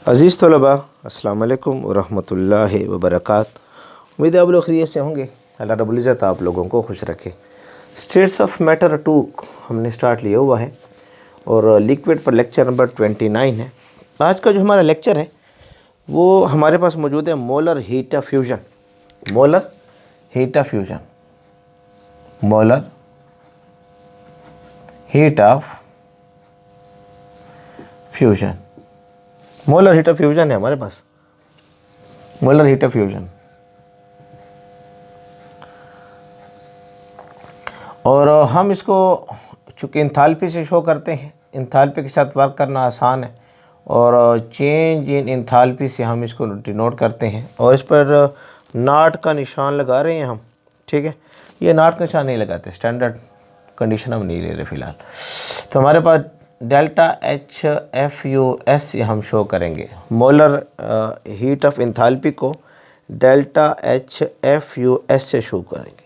अज़ीज़ तलबा अस्सलाम वालेकुम वरहमतुल्लाहि वबरकात। उम्मीद है आप लोग खैरियत से होंगे। अल्लाह रब्बुल इज़्ज़त आप लोगों को खुश रखे। स्टेट्स ऑफ मैटर 2 हमने स्टार्ट लिया हुआ है और लिक्विड पर लेक्चर नंबर 29 है। आज का जो हमारा लेक्चर है वो हमारे पास मौजूद है molar heat of fusion. Molar heat of fusion, molar heat of fusion, molar heat of fusion है हमारे पास। मोलर हीट ऑफ फ्यूजन और हम इसको चूँकि इंथाल्पी से शो करते हैं, इंथाल्पी के साथ वर्क करना आसान है और चेंज इन इंथाल्पी से हम इसको डिनोट करते हैं और इस पर नॉट का निशान लगा रहे हैं हम। ठीक है, ये नॉट का निशान नहीं लगाते, स्टैंडर्ड कंडीशन हम नहीं ले रहे फ़िलहाल। तो हमारे पास delta H F U S से हम शो करेंगे। मोलर हीट ऑफ इंथाल्पी को delta H F U S से शो करेंगे।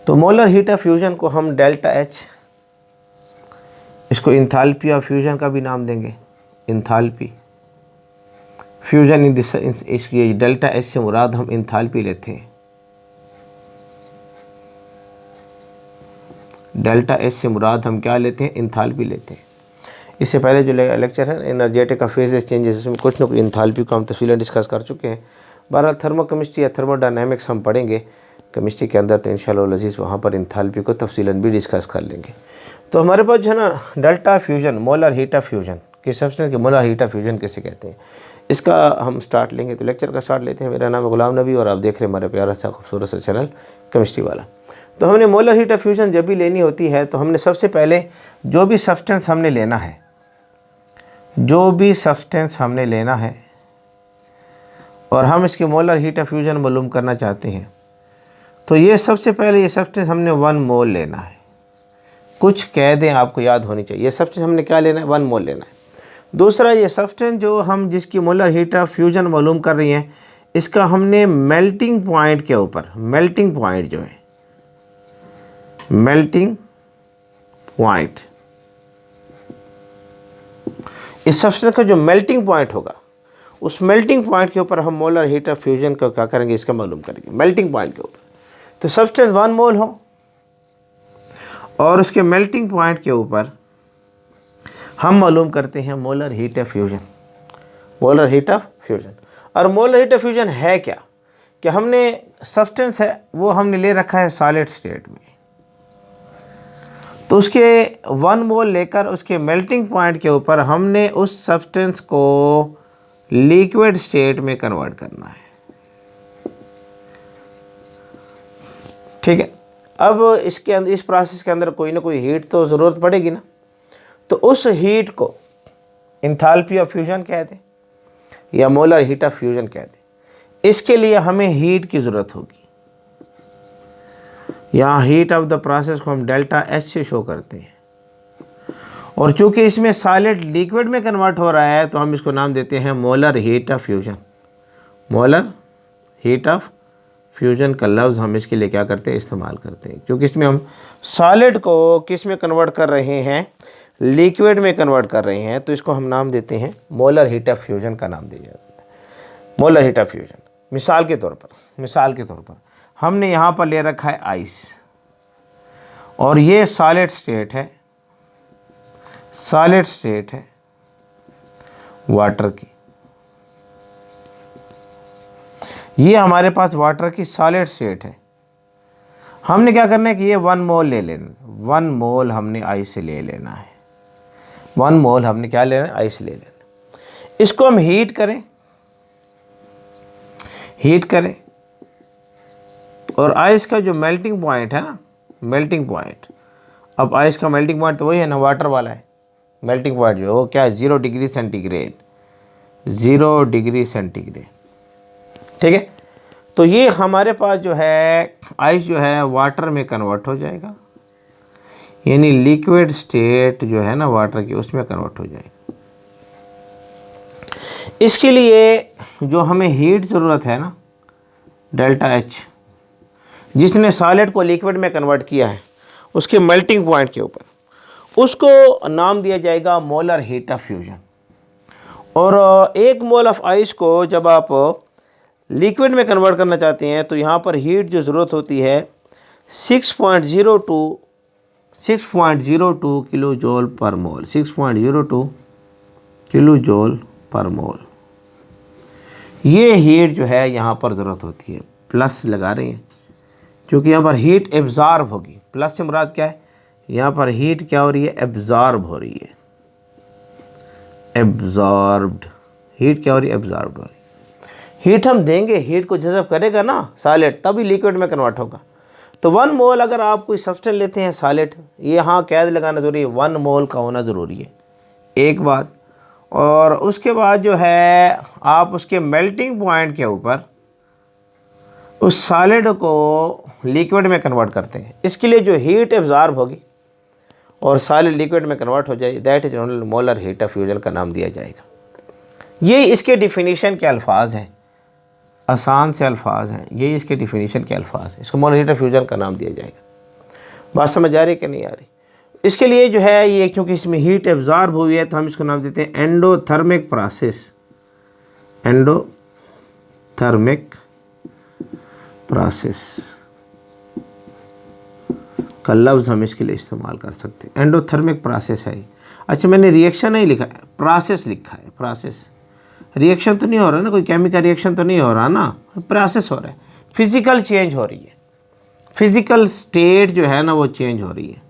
तो मोलर हीट ऑफ फ्यूजन को हम डेल्टा एच, इसको इंथाल्पी ऑफ फ्यूजन का भी नाम देंगे। इंथाल्पी फ्यूजन इन दिस, इसकी डेल्टा एच से मुराद हम इंथाल्पी लेते हैं। डेल्टा एच से मुराद हम क्या लेते हैं? इंथाल्पी लेते हैं। इससे पहले जो लेक्चर है एनर्जेटिक फेजेस चेंजेस, उसमें कुछ न कुछ इंथाल्पी को हम तफसीलन डिस्कस कर चुके हैं। बहरहाल थर्मोकेमिस्ट्री या थर्मोडायनेमिक्स हम पढ़ेंगे केमिस्ट्री के अंदर, तो इंशाअल्लाह अज़ीज़ वहाँ पर इंथाल्पी को तफसीलन भी डिस्कस कर लेंगे। तो हमारे पास जो है ना delta fusion, molar heat of fusion की सब्सटेंस के मोलर हीट ऑफ फ्यूजन कैसे कहते हैं, इसका हम स्टार्ट लेंगे। तो लेक्चर का स्टार्ट लेते हैं। मेरा नाम है गुलाम नबी और आप देख रहे हैं हमारे प्यारा सा खूबसूरत सा चैनल केमिस्ट्री वाला। तो हमने मोलर हीट ऑफ फ्यूजन जब भी लेनी होती है तो हमने सबसे पहले जो भी सब्सटेंस हमने लेना है, जो भी सब्सटेंस हमने लेना है और हम इसकी मोलर हीट ऑफ फ्यूजन मालूम करना चाहते हैं, तो ये सबसे पहले ये सब्सटेंस हमने 1 मोल लेना है। कुछ कैदें आपको याद होनी चाहिए। ये सब्सटेंस हमने क्या लेना है? 1 मोल लेना है। दूसरा, ये सब्सटेंस जो हम जिसकी मोलर हीट ऑफ फ्यूजन मालूम कर रही हैं, इसका हमने मेल्टिंग पॉइंट के ऊपर, मेल्टिंग पॉइंट जो है, मेल्टिंग पॉइंट, इस सब्सटेंस का जो मेल्टिंग पॉइंट होगा, उस मेल्टिंग पॉइंट के ऊपर हम मोलर हीट ऑफ फ्यूजन का क्या करेंगे? इसका मालूम करेंगे मेल्टिंग पॉइंट के ऊपर। तो सब्सटेंस 1 मोल हो और उसके मेल्टिंग पॉइंट के ऊपर हम मालूम करते हैं molar heat of fusion. Molar heat of fusion, और मोलर हीट ऑफ फ्यूजन है क्या? कि हमने सब्सटेंस है वो हमने ले रखा है सॉलिड स्टेट में, तो उसके 1 मोल लेकर उसके मेल्टिंग पॉइंट के ऊपर हमने उस सब्सटेंस को लिक्विड स्टेट में कन्वर्ट करना है। ठीक है, अब इसके अंदर, इस प्रोसेस के अंदर कोई ना कोई हीट तो ज़रूरत पड़ेगी ना, तो उस हीट को इंथाल्पी ऑफ फ्यूजन कहते हैं या मोलर हीट ऑफ फ्यूजन कहते हैं। इसके लिए हमें हीट की ज़रूरत होगी। यहाँ हीट ऑफ द प्रोसेस को हम डेल्टा एच से शो करते हैं और चूँकि इसमें सॉलिड लिक्विड में कन्वर्ट हो रहा है तो हम इसको नाम देते हैं molar heat of fusion. Molar heat of fusion का लफ्ज़ हम इसके लिए क्या करते हैं? इस्तेमाल करते हैं, क्योंकि इसमें हम सॉलिड को किस में कन्वर्ट कर रहे हैं? लिक्विड में कन्वर्ट कर रहे हैं, तो इसको हम नाम देते हैं मोलर हीट ऑफ फ्यूजन का नाम दिया जाता है, मोलर हीट ऑफ फ्यूजन। मिसाल के तौर पर हमने यहाँ पर ले रखा है आइस और ये सॉलिड स्टेट है, सॉलिड स्टेट है वाटर की। ये हमारे पास वाटर की सॉलिड स्टेट है। हमने क्या करना है कि ये 1 मोल ले लेना, 1 मोल हमने आइस से ले लेना है। 1 मोल हमने क्या लेना है? आइस ले लेना। इसको हम हीट करें और आइस का जो मेल्टिंग पॉइंट है ना, मेल्टिंग पॉइंट, अब आइस का मेल्टिंग पॉइंट तो वही है ना, वाटर वाला है। मेल्टिंग पॉइंट जो है वो क्या है? 0 डिग्री सेंटीग्रेड, 0 डिग्री सेंटीग्रेड। ठीक है, तो ये हमारे पास जो है आइस जो है वाटर में कन्वर्ट हो जाएगा, यानी लिक्विड स्टेट जो है ना वाटर की, उसमें कन्वर्ट हो जाएगा। इसके लिए जो हमें हीट ज़रूरत है ना, डेल्टा एच, जिसने सॉलिड को लिक्विड में कन्वर्ट किया है, उसके मेल्टिंग पॉइंट के ऊपर उसको नाम दिया जाएगा मोलर हीट ऑफ फ्यूजन। और 1 मोल ऑफ आइस को जब आप लिक्विड में कन्वर्ट करना चाहते हैं तो यहाँ पर हीट जो ज़रूरत होती है 6.02 किलो जूल पर मोल, 6.02 किलो जूल पर मोल। ये हीट जो है यहाँ पर ज़रूरत होती है। प्लस लगा रहे हैं क्योंकि यहाँ पर हीट एब्ज़ॉर्ब होगी। प्लस से मुराद क्या है, यहाँ पर हीट क्या हो रही है, एब्ज़ॉर्ब हो रही है। एब्ज़ॉर्ब्ड हीट क्या हो रही है, एब्ज़ॉर्ब्ड हो रही है। हीट हम देंगे, हीट को जज़ब करेगा ना सॉलिड, तभी लिक्विड में कन्वर्ट होगा। तो 1 मोल अगर आप कोई सब्सटेंस लेते हैं सॉलिड, ये यहाँ कैद लगाना ज़रूरी है, 1 मोल का होना ज़रूरी है, एक बात। और उसके बाद जो है आप उसके मेल्टिंग पॉइंट के ऊपर उस सॉलिड को लिक्विड में कन्वर्ट करते हैं। इसके लिए जो हीट एब्ज़ॉर्ब होगी और सॉलिड लिक्विड में कन्वर्ट हो जाए, that is molar heat of fusion का नाम दिया जाएगा। ये इसके डिफिनीशन के अल्फाज हैं, आसान से अल्फाज हैं, ये इसके डिफिनीशन के अल्फाज हैं। इसको मोलर हीट ऑफ फ्यूजन का नाम दिया जाएगा। बात समझ आ रही है कि नहीं आ रही? इसके लिए जो है ये क्योंकि इसमें हीट एब्ज़ॉर्ब हुई है तो हम इसको नाम देते हैं एंडोथर्मिक प्रोसेस। एंडोथर्मिक प्रोसेस का लफ्ज़ हम इसके लिए इस्तेमाल कर सकते हैं। एंडोथर्मिक प्रोसेस है। अच्छा, मैंने रिएक्शन नहीं लिखा है, प्रोसेस लिखा है। प्रोसेस, रिएक्शन तो नहीं हो रहा ना, कोई केमिकल रिएक्शन तो नहीं हो रहा ना, प्रोसेस हो रहा है। फिज़िकल चेंज हो रही है, फिज़िकल स्टेट जो है ना वो चेंज हो रही है।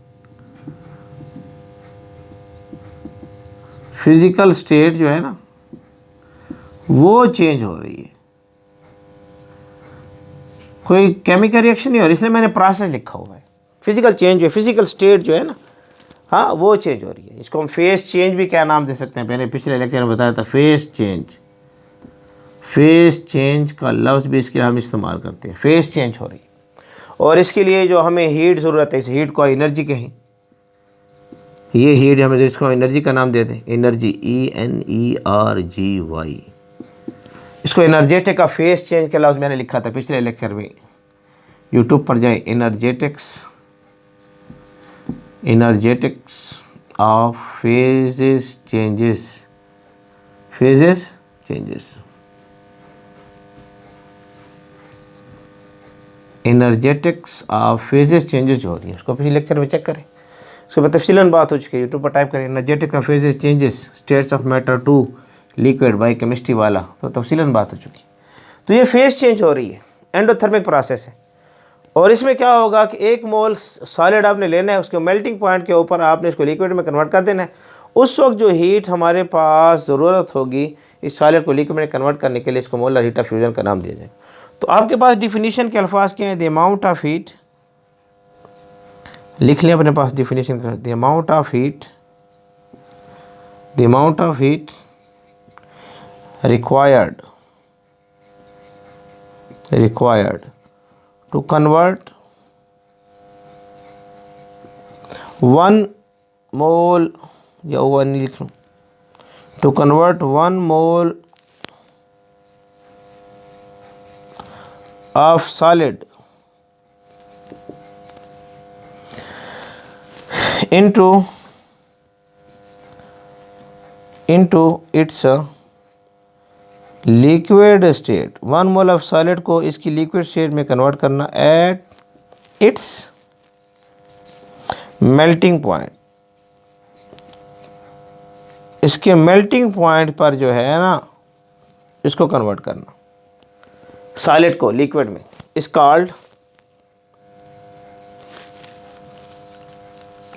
फिज़िकल स्टेट जो है ना वो चेंज हो रही है, कोई केमिकल रिएक्शन नहीं हो रही, इसलिए मैंने प्रोसेस लिखा हुआ है। फिज़िकल चेंज है, फिज़िकल स्टेट जो है ना, हाँ वो चेंज हो रही है। इसको हम फेस चेंज भी क्या नाम दे सकते हैं, मैंने पिछले लेक्चर में बताया था, फेस चेंज। फेस चेंज का लफ्ज़ भी इसके हम इस्तेमाल करते हैं, फेस चेंज हो रही है। और इसके लिए जो हमें हीट ज़रूरत है, इस हीट को एनर्जी कहें। ये हीट हमें इसको एनर्जी का नाम दे दें, एनर्जी, ENERGY। इसको एनर्जेटिक का फेस चेंज का लफ्ज़ मैंने लिखा था पिछले लेक्चर में, यूट्यूब पर जाए, energetics of phases changes, phases changes, energetics of phases changes जो हो रही है उसको पिछले लेक्चर में चेक करें, उसके बाद तफसीलन बात हो चुकी है। यूट्यूब पर टाइप करें energetic of phases changes states of matter to liquid by chemistry वाला, तो तफसीलन बात हो चुकी। तो ये फेज चेंज हो रही है, एंडोथर्मिक प्रोसेस है। और इसमें क्या होगा कि 1 मोल सॉलिड आपने लेना है, उसके मेल्टिंग पॉइंट के ऊपर आपने इसको लिक्विड में कन्वर्ट कर देना है। उस वक्त जो हीट हमारे पास ज़रूरत होगी इस सॉलिड को लिक्विड में कन्वर्ट करने के लिए, इसको मोलर हीट ऑफ फ्यूजन का नाम दिया जाए। तो आपके पास डिफिनीशन के अल्फाज क्या हैं, द अमाउंट ऑफ हीट, लिख लें अपने पास डिफिनीशन का, the amount of heat, the amount of heat required to convert 1 mole, या 1 लिख लूँ, to convert 1 mole of solid into its liquid state. 1 mole of solid को इसकी लिक्विड स्टेट में कन्वर्ट करना एट इट्स मेल्टिंग पॉइंट। इसके melting point पर जो है ना इसको कन्वर्ट करना सॉलिड को लिक्विड में, इस कॉल्ड,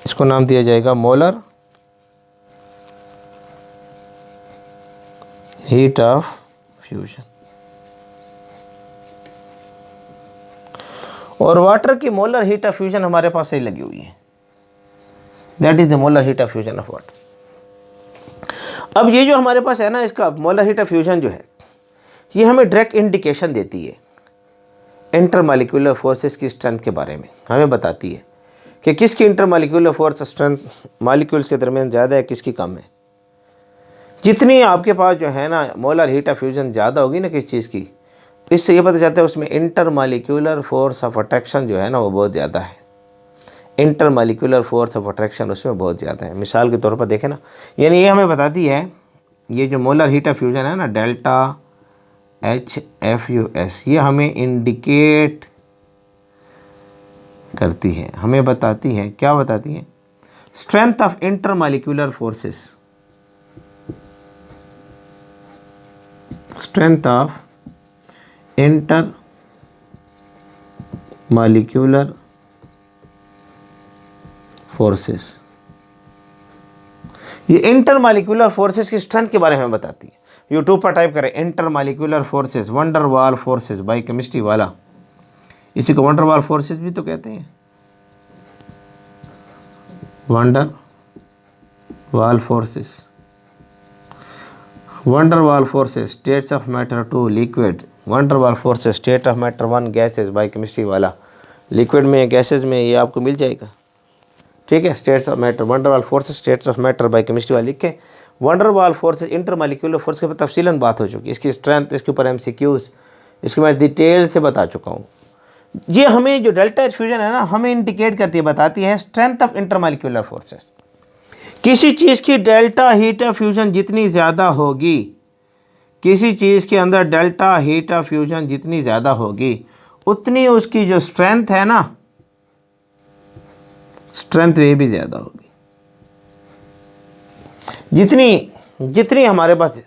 इसको नाम दिया जाएगा मोलर हीट ऑफ फ्यूजन। और वाटर की मोलर हीट ऑफ फ्यूजन हमारे पास सही लगी हुई है, that is the molar heat of fusion of water. अब ये जो हमारे पास है ना, इसका मोलर हीट ऑफ फ्यूजन जो है ये हमें डायरेक्ट इंडिकेशन देती है इंटरमॉलिक्यूलर फोर्सेस की स्ट्रेंथ के बारे में, हमें बताती है कि किसकी इंटरमॉलिक्यूलर फोर्स स्ट्रेंथ मॉलिक्यूल्स के दरमियान ज़्यादा है, किसकी कम है। जितनी आपके पास जो है ना मोलर हीट ऑफ फ्यूजन ज़्यादा होगी ना किस चीज़ की, इससे ये पता चलता है उसमें इंटरमॉलिक्यूलर फोर्स ऑफ अट्रैक्शन जो है ना वो बहुत ज़्यादा है। इंटरमॉलिक्यूलर फोर्स ऑफ अट्रैक्शन उसमें बहुत ज़्यादा है। मिसाल के तौर पर देखें ना, यानी ये हमें बताती है ये जो मोलर हीट ऑफ फ्यूजन है ना डेल्टा HFUS, ये हमें इंडिकेट करती है, हमें बताती है, क्या बताती है? Strength of intermolecular forces, strength of intermolecular forces. ये इंटरमॉलिक्यूलर फोर्सेस की स्ट्रेंथ के बारे में बताती है। यूट्यूब पर टाइप करें intermolecular forces, van der Waals forces by chemistry वाला। इसी को वंडर वाल फोर्सेस भी तो कहते हैं, wonder Waals forces. Van der Waals forces states of matter 2 liquid, wonder Waals forces state of matter 1 gases bye chemistry वाला। लिक्विड में, गैसेस में, ये आपको मिल जाएगा, ठीक है। States of matter, wonder Waals forces states of matter bye chemistry वाला लिख के। Wonder Waals forces intermolecular force के ऊपर तफसीलन बात हो चुकी है, इसकी स्ट्रेंथ, इसके ऊपर MCQs, इसको मैं डिटेल से बता चुका हूँ। ये हमें जो डेल्टा H फ्यूजन है ना, हमें इंडिकेट करती है, बताती है स्ट्रेंथ ऑफ इंटरमॉलिक्यूलर फोर्सेस। किसी चीज़ की डेल्टा हीट ऑफ फ्यूजन जितनी ज़्यादा होगी, किसी चीज़ के अंदर डेल्टा हीट ऑफ फ्यूजन जितनी ज़्यादा होगी, उतनी उसकी जो स्ट्रेंथ है ना, स्ट्रेंथ वे भी ज़्यादा होगी। जितनी हमारे पास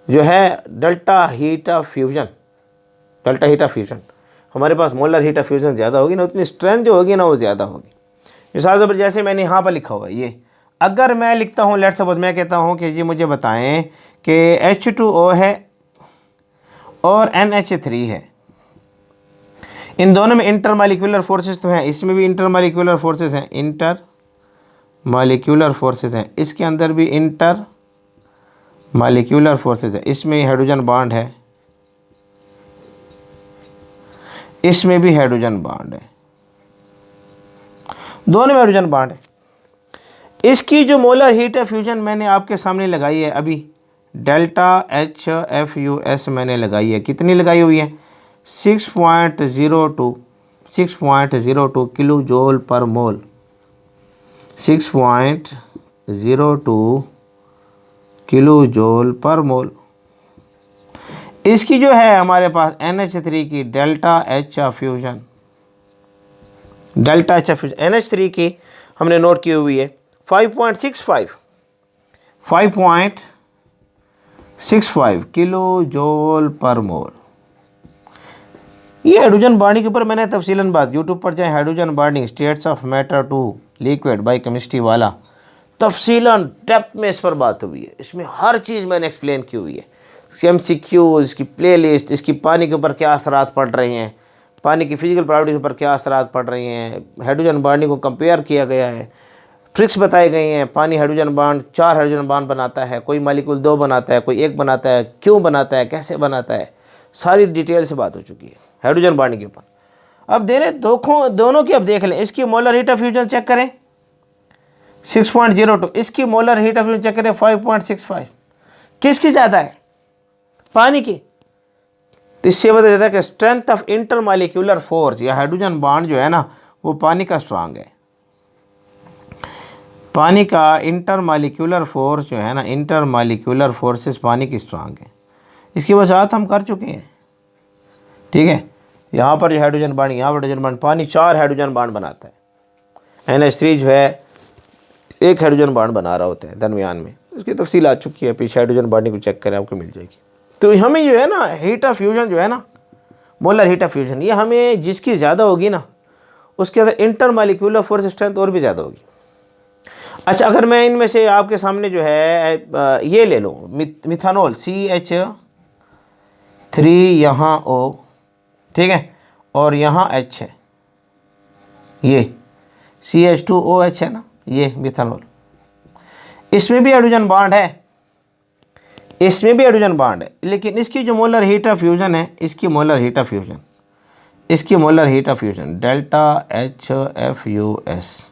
जो है delta heat of fusion, delta heat of fusion हमारे पास मोलर हीट ऑफ फ्यूजन ज़्यादा होगी ना, उतनी स्ट्रेंथ जो होगी ना वो ज़्यादा होगी। मिसाल के तौर पर जैसे मैंने यहाँ पर लिखा हुआ है, ये अगर मैं लिखता हूँ, लेट्स सपोज मैं कहता हूँ कि जी मुझे बताएं कि H2O है और NH3 है, इन दोनों में इंटरमॉलिक्यूलर फोर्सेस तो हैं, इसमें भी इंटरमॉलिक्यूलर फोर्सेस हैं, इंटरमॉलिक्यूलर फोर्सेस हैं, इसके अंदर भी इंटरमॉलिक्यूलर फोर्सेस है, इसमें हाइड्रोजन बॉन्ड है, इसमें भी हाइड्रोजन बॉन्ड है, दोनों में हाइड्रोजन बॉन्ड है। इसकी जो मोलर हीट ऑफ फ्यूजन मैंने आपके सामने लगाई है अभी, डेल्टा HFUS मैंने लगाई है, कितनी लगाई हुई है? 6.02 किलो जूल पर मोल, 6.02 किलो जूल पर मोल। इसकी जो है हमारे पास NH3 की delta H of fusion, delta H of fusion NH3 की हमने नोट की हुई है 5.65 किलो जूल पर मोल। ये हाइड्रोजन बॉन्डिंग के ऊपर मैंने तफसीलन बात, यूट्यूब पर जाए hydrogen bonding states of matter 2 liquid by chemistry वाला, तफसीलन डेप्थ में इस पर बात हुई है, इसमें हर चीज़ मैंने एक्सप्लेन की हुई है। MCQ, इसकी प्लेलिस्ट, इसकी पानी के ऊपर क्या असरात पड़ रहे हैं, पानी की फिजिकल प्रॉपर्टीज पर क्या असरात पड़ रही हैं, हाइड्रोजन बॉन्डिंग को कंपेयर किया गया है, ट्रिक्स बताए गए हैं। पानी हाइड्रोजन बॉन्ड 4 हाइड्रोजन बॉन्ड बनाता है, कोई मॉलिक्यूल 2 बनाता है, कोई 1 बनाता है, क्यों बनाता है, कैसे बनाता है, सारी डिटेल से बात हो चुकी है हाइड्रोजन बॉन्डिंग के ऊपर। अब दोनों की अब देख लें, इसकी molar heat of fusion check करें 6.02, इसकी molar heat of fusion check करें 5.65। किसकी ज़्यादा है? पानी की। तो इससे पता चलता है कि स्ट्रेंथ ऑफ इंटरमॉलिक्यूलर फोर्स या हाइड्रोजन बॉन्ड जो है ना, वो पानी का स्ट्रांग है। पानी का इंटरमॉलिक्यूलर फोर्स जो है ना, इंटरमॉलिक्यूलर फोर्सेस पानी की स्ट्रांग है। इसकी वजाहत हम कर चुके हैं, ठीक है। यहाँ पर जो हाइड्रोजन बॉन्ड, यहाँ पर हाइड्रोजन बॉन्ड, पानी 4 हाइड्रोजन बॉन्ड बनाता है, NH3 जो है 1 हाइड्रोजन बॉन्ड बना रहा होता है दरमियान में। इसकी तफसील आ चुकी है, पीछे हाइड्रोजन बॉन्डिंग को चेक करें आपको मिल जाएगी। तो हमें जो है ना हीट ऑफ फ्यूजन जो है ना, मोलर हीट ऑफ फ्यूजन, ये हमें जिसकी ज़्यादा होगी ना, उसके अंदर इंटरमॉलिक्यूलर फोर्स स्ट्रेंथ और भी ज़्यादा होगी। अच्छा, अगर मैं इनमें से आपके सामने जो है ये ले लो, मिथानॉल CH3 यहाँ O, ठीक है, और यहाँ H है, ये CH2OH है ना, ये मिथानॉल, इसमें भी हाइड्रोजन बॉन्ड है, इसमें भी हाइड्रोजन बॉन्ड है, लेकिन इसकी जो मोलर हीट ऑफ फ्यूजन है, इसकी molar heat of fusion delta HFUS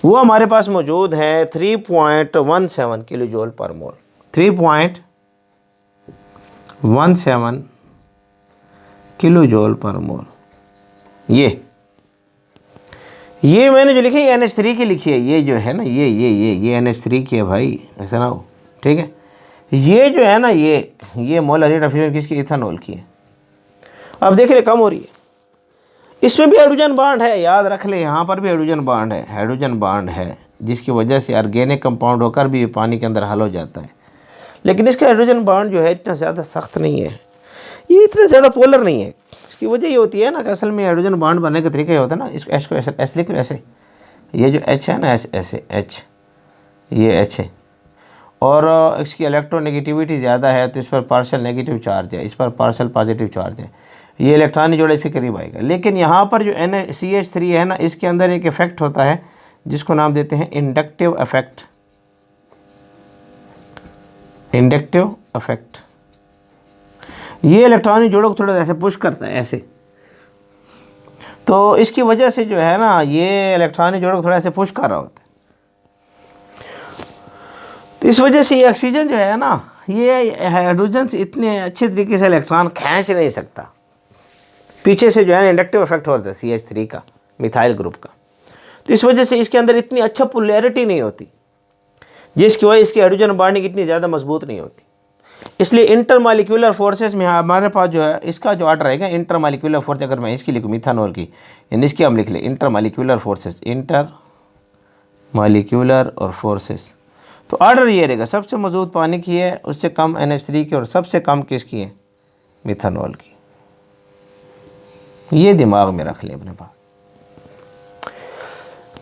वो हमारे पास मौजूद है 3.17 किलो जूल पर मोल, 3.17 किलो जूल पर मोल। ये मैंने जो लिखी NH3 की लिखी है, ये जो है ना, ये NH3 की है भाई, ऐसा ना हो, ठीक है। ये जो है ना ये मोलर रेट ऑफ फ्यूजन किसकी, इथेनॉल की है। अब देख रहे कम हो रही है। इसमें भी हाइड्रोजन बॉन्ड है, याद रख ले, यहाँ पर भी हाइड्रोजन बॉन्ड है, हाइड्रोजन बॉन्ड है, जिसकी वजह से ऑर्गेनिक कंपाउंड होकर भी पानी के अंदर हल हो जाता है। लेकिन इसका हाइड्रोजन बॉन्ड जो है इतना ज़्यादा सख्त नहीं है, ये इतना ज़्यादा पोलर नहीं है। इसकी वजह ये होती है ना कि असल में हाइड्रोजन बॉन्ड बनने का तरीका ये होता है ना, इसको एच को ऐसे लिखो ऐसे, ये जो एच है ना ऐसे एच, ये एच है, और इसकी इलेक्ट्रोनेगेटिविटी ज़्यादा है तो इस पर पार्शियल नेगेटिव चार्ज है, इस पर पार्शियल पॉजिटिव चार्ज है, ये इलेक्ट्रॉनिक जोड़े इसके करीब आएगा। लेकिन यहाँ पर जो NaCH3 है ना, इसके अंदर एक इफ़ेक्ट होता है जिसको नाम देते हैं इंडक्टिव इफेक्ट, इंडक्टिव इफेक्ट। ये इलेक्ट्रॉनिक जोड़ों को थोड़ा ऐसे पुश करता है ऐसे, तो इसकी वजह से जो है ना ये इलेक्ट्रॉनिक जोड़ों को थोड़ा ऐसे पुश कर रहा होता है। तो इस वजह से ये ऑक्सीजन जो है ना, ये हाइड्रोजन से इतने अच्छे तरीके से इलेक्ट्रॉन खींच नहीं सकता। पीछे से जो है ना इंडक्टिव इफेक्ट होता है CH3 का, मिथाइल ग्रुप का। तो इस वजह से इसके अंदर इतनी अच्छा पोलैरिटी नहीं होती, जिसकी वजह इसकी हाइड्रोजन बॉन्डिंग इतनी ज़्यादा मजबूत नहीं होती। इसलिए इंटरमॉलिक्यूलर फोर्सेस में हमारे पास जो है इसका जो ऑर्डर रहेगा इंटरमॉलिक्यूलर फोर्स, अगर मैं इसकी लिखूँ मिथानॉल की, यानी इसकी हम लिख लें इंटरमॉलिक्यूलर फोर्सेस, इंटरमॉलिक्यूलर और फोर्सेस, तो ऑर्डर ये रहेगा सबसे मजबूत पानी की है, उससे कम NH3 की, और सबसे कम किसकी है, मिथानॉल की। ये दिमाग में रख लें अपने पास।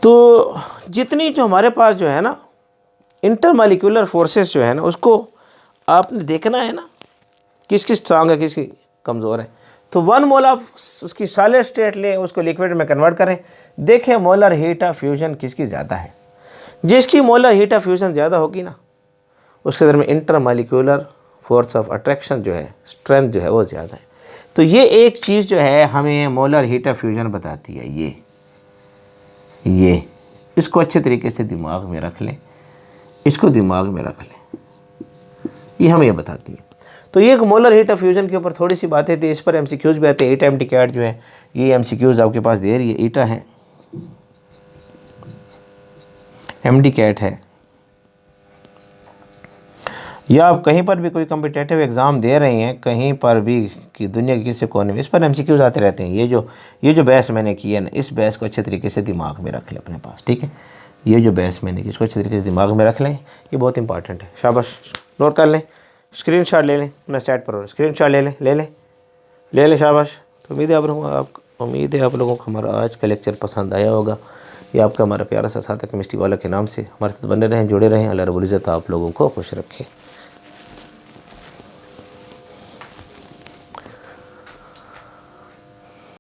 तो जितनी जो हमारे पास जो है ना इंटरमॉलिक्यूलर फोर्सेस जो है ना, उसको आपने देखना है ना किसकी स्ट्रांग है किसकी कमज़ोर है। तो 1 मोल ऑफ उसकी सॉलिड स्टेट ले, उसको लिक्विड में कन्वर्ट करें, देखें मोलर हीट ऑफ फ्यूजन किसकी ज़्यादा है। जिसकी मोलर हीट ऑफ फ्यूजन ज़्यादा होगी ना, उसके अंदर में इंटरमॉलिक्यूलर फोर्स ऑफ अट्रैक्शन जो है, स्ट्रेंथ जो है वो ज़्यादा है। तो ये एक चीज़ जो है हमें मोलर हीट ऑफ फ्यूजन बताती है। ये इसको अच्छे तरीके से दिमाग में रख लें, इसको दिमाग में रख लें, ये हमें ये बताती है। तो ये मोलर हीट ऑफ फ्यूजन के ऊपर थोड़ी सी बातें थी, इस पर MCQs भी आते हैं। ईटा MD-CAT जो है ये MCQs आपके पास दे रही है, ईटा है, MD-CAT है, या आप कहीं पर भी कोई कम्पिटेटिव एग्ज़ाम दे रहे हैं कहीं पर भी कि दुनिया के किसी कोने में, इस पर MCQs आते रहते हैं। ये जो बहस मैंने की है ना, इस बहस को अच्छे तरीके से दिमाग में रख लें अपने पास, ठीक है। ये जो बहस मैंने की इसको अच्छे तरीके से दिमाग में रख लें, ये बहुत इंपॉर्टेंट है। शाबाश, नोट कर लें, स्क्रीनशॉट ले लें, अपना सेट पर स्क्रीनशॉट ले लें, शाबाश। तो उम्मीद है आप लोगों को हमारा आज का लेक्चर पसंद आया होगा। ये आपका हमारा प्यारा सा साथी केमिस्ट्री वाला के नाम से हमारे साथ बने रहें, जुड़े रहें। अल्लाह रब्बुल इज़्ज़त आप लोगों को खुश रखे।